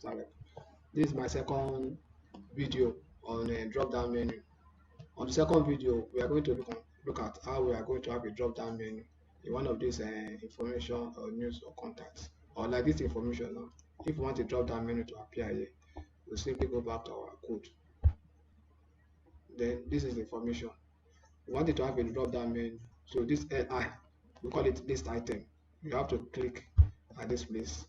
direct. This is my second video on a drop down menu. On the second video, we are going to look at how we are going to have a drop down menu in one of these information or news or contacts, or like this information now. If we want a drop down menu to appear here, we simply go back to our code. Then this is the information. We want it to have a drop down menu. So this LI, we call it list item. You have to click at this place.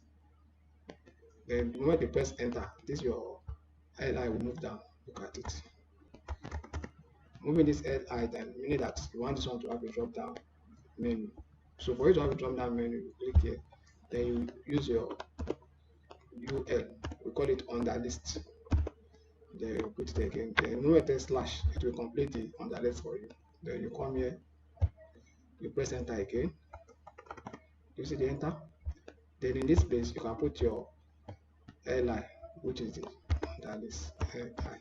Then the moment you press enter, this your LI will move down. Look at it. Moving this LI then meaning that you want this one to have a drop down menu. So for you to have a drop down menu, you click here. Then you use your UL. We call it under list. Then you put it again. Then no slash, it will complete the under list for you. Then you come here, you press enter again. You see the enter. Then in this place you can put your LI, which is the under list LI.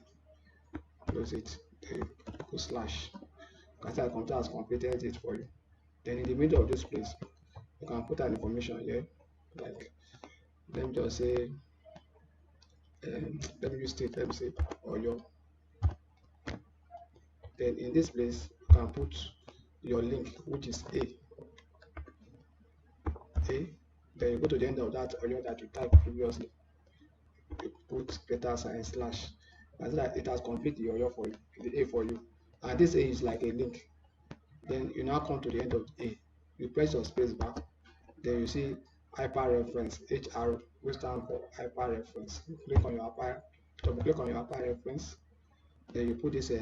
Close it. Then you put slash. Because the computer has completed it for you. Then in the middle of this place, you can put an information here. Like, let me just say, let me use state. Let me say Oyo. Then in this place, you can put your link, which is A. Then you go to the end of that Oyo that you typed previously. You put greater sign slash. And so that it has completed the Oyo for you, the A for you. And this A is like a link. Then you now come to the end of the A. You press your space bar. Then you see hyperreference, HR, which stands for hyperreference. You click on your hyperreference. Then you put this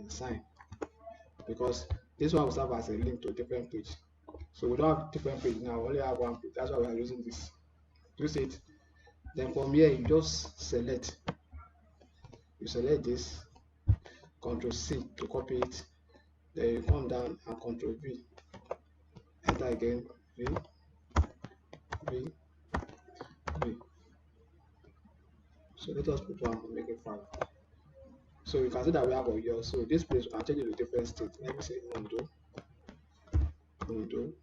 sign, because this one will serve as a link to a different page. So we don't have different page now, we only have one page. That's why we are using this. You see it. Then from here you just select. You select this, Ctrl C to copy it. Then you come down and Ctrl V. Enter again. V. So let us put one and make it 5. So you can see that we have a year. So this place we can change it to different state. Let me say Ondo. You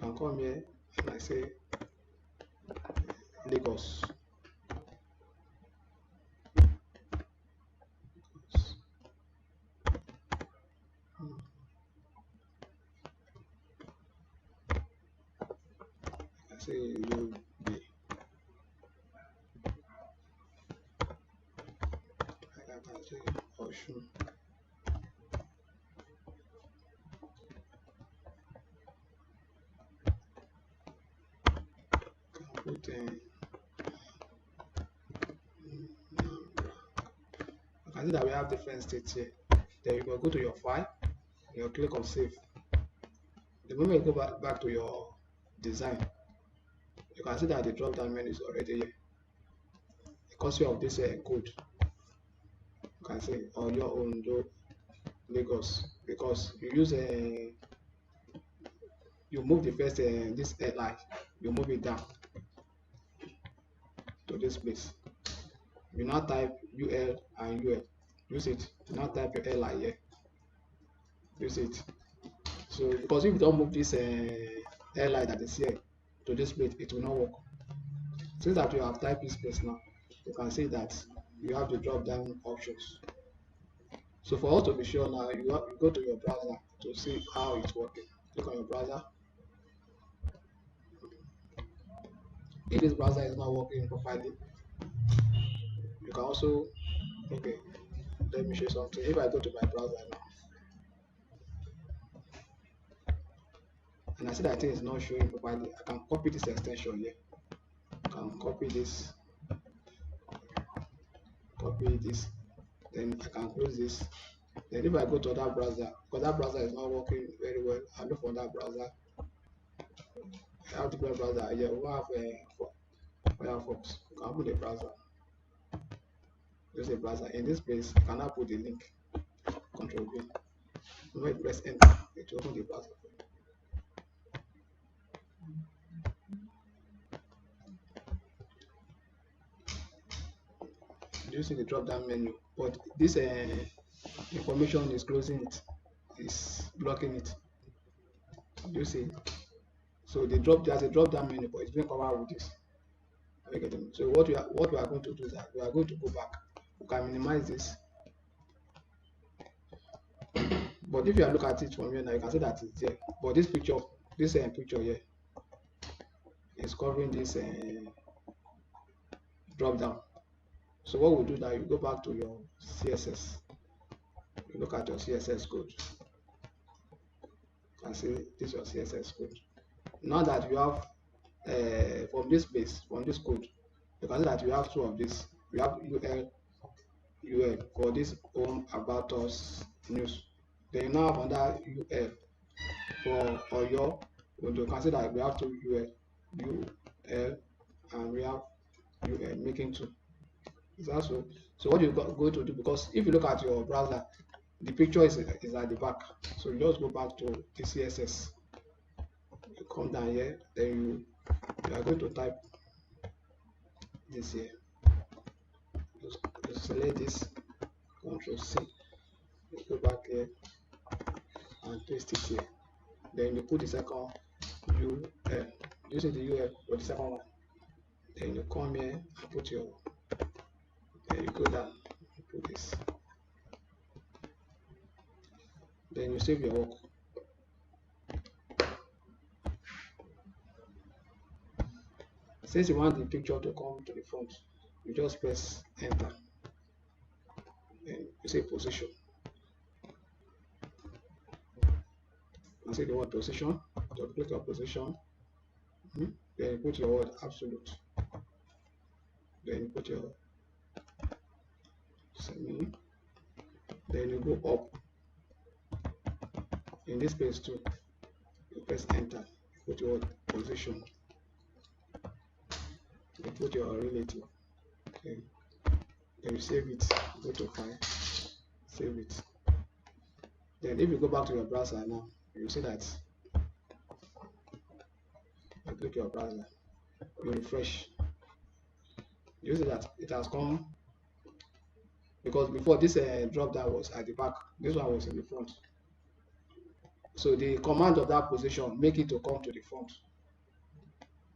can come here and I say Lagos. I say you be. I can say Oshun. Put I can see that we have different states here. Then you can go to your file, you click on save. The moment you go back to your design, you can see that the drop down menu is already here because of this code. You can see on your own Lagos, because you use you move the first this LI, you move it down to this place. You now type UL and UL. Use it. You now type your LI here. Use it. So because if you don't move this LI that is here to this place, it will not work. Since that you have typed this place now, you can see that you have the drop down options. So for us to be sure now, you go to your browser to see how it's working. Click on your browser. If this browser is not working properly, you can also, okay, let me show you something. If I go to my browser now, and I see that thing is not showing properly, I can copy this extension here. I can copy this, then I can close this. Then if I go to that browser, because that browser is not working very well, I look for that browser. I have different browser here. We have Firefox. You can open the browser. There's a browser. In this place, you can now put the link. Ctrl V. When you press enter, it will open the browser. You see the drop down menu, but this information is closing it, is blocking it. You see, So there's a drop down menu, but it's being covered with this. Are you getting me? So what we are going to do is that we are going to go back. We can minimize this. But if you look at it from here now, you can see that it's there. But this picture, picture here is covering this drop down. So what we'll do now, you go back to your CSS. You look at your CSS code. You can see this is your CSS code. Now that you have from this place, from this code, you can see that you have two of this. We have UL for this home about us news. Then you now have another UL for Oyo. You can see that we have two UL, and we have UL making two. Is that so? So what you're going to do, because if you look at your browser, the picture is at the back. So you just go back to the CSS. You come down here, then you are going to type this here. You select this, Control C. You go back here and paste it here. Then you put the second UL. Using the UL for the second one. Then you come here and put your. Then you go down and put this. Then you save your work. Since you want the picture to come to the front, you just press enter. Then you say position. And say the word position. So click your position. Then you put your word absolute. Then you put your semi. Then you go up. In this place too, you press enter. You put your word position. You put your relative. Okay. Then you save it. Go to file. Save it. Then if you go back to your browser now, you see that you click your browser, you refresh. You see that it has come, because before this drop down was at the back, this one was in the front. So the command of that position make it to come to the front.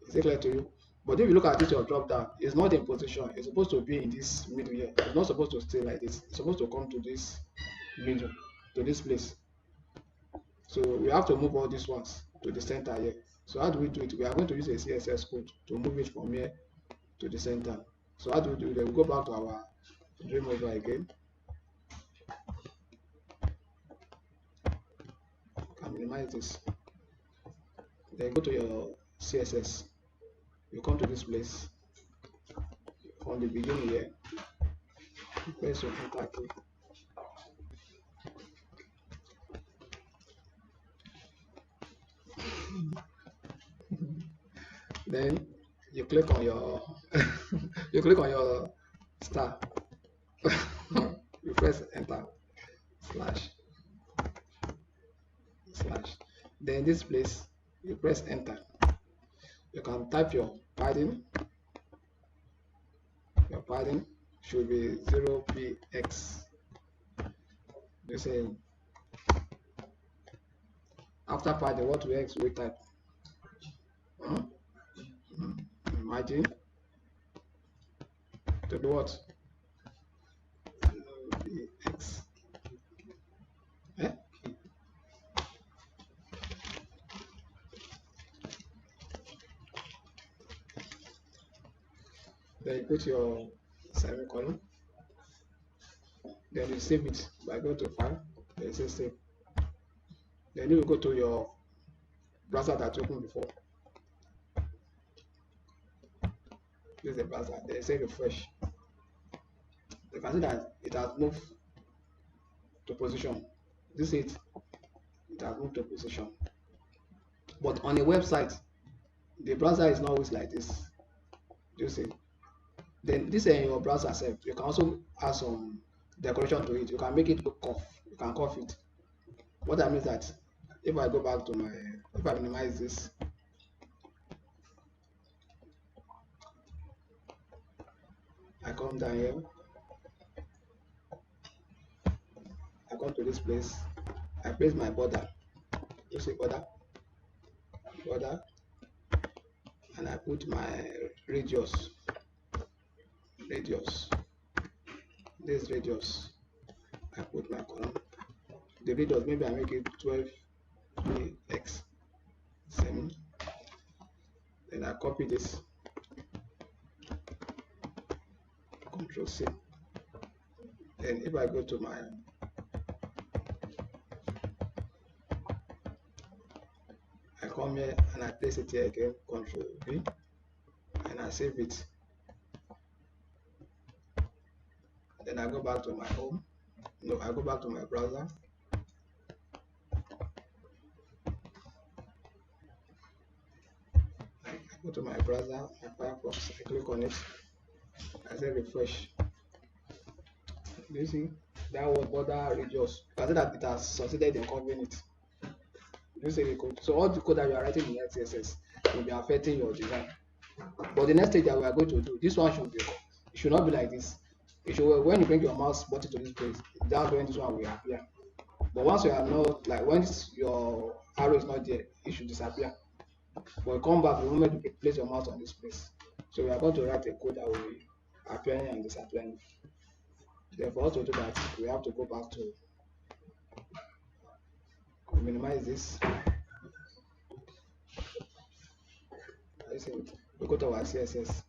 Is it clear to you? But if you look at it, your drop down, it's not in position. It's supposed to be in this middle here. It's not supposed to stay like this. It's supposed to come to this middle, to this place. So we have to move all these ones to the center here. So how do we do it? We are going to use a CSS code to move it from here to the center. So how do we do that? We go back to our dream over again. You can minimize this. Then go to your CSS. You come to this place. From the beginning here, press your enter key. Then you click on your star. You press enter slash. Then this place you press enter. You can type your padding. Your padding should be 0px. You say after padding, what will x we type? Margin to do what? X. Then you put your semicolon. Then you save it by going to file. Then you say save. Then you will go to your browser that you opened before. This is the browser. Then you say refresh. You can see that it has moved to position. This is it has moved to position. But on a website, the browser is not always like this. You see. Then this in your browser self, you can also add some decoration to it. You can make it look curve. You can curve it. What that means that if I go back to if I minimize this, I come down here, I come to this place, I place my border. You see border, put my radius, this radius, I put my column. The radius, maybe I make it 12x, semi. Then I copy this, Control C. Then if I go to my I come here and I place it here again, Control V, and I save it. Then I go back to my home. No, I go back to my browser. I go to my browser, my Firefox, I click on it, I say refresh. You see, that was border radius. I say that it has succeeded in copying it. You see the code. So all the code that you are writing in CSS will be affecting your design. But the next stage that we are going to do, this one should not be like this. It should, when you bring your mouse button to this place, that's when this one will appear. But once you are not, like once your arrow is not there, it should disappear. But come back the moment you place your mouse on this place. So we are going to write a code that will be appearing and disappearing. Therefore, to do that, we have to go back to minimize this. I see. We go to our CSS.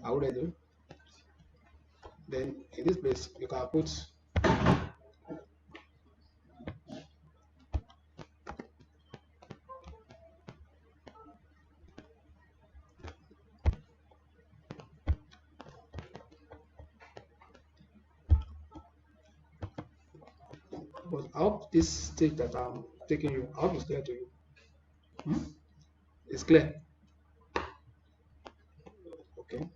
Are we ready? Then in this place, you can put but I hope this stage that I'm taking you, I hope it's clear to you. It's clear. Okay.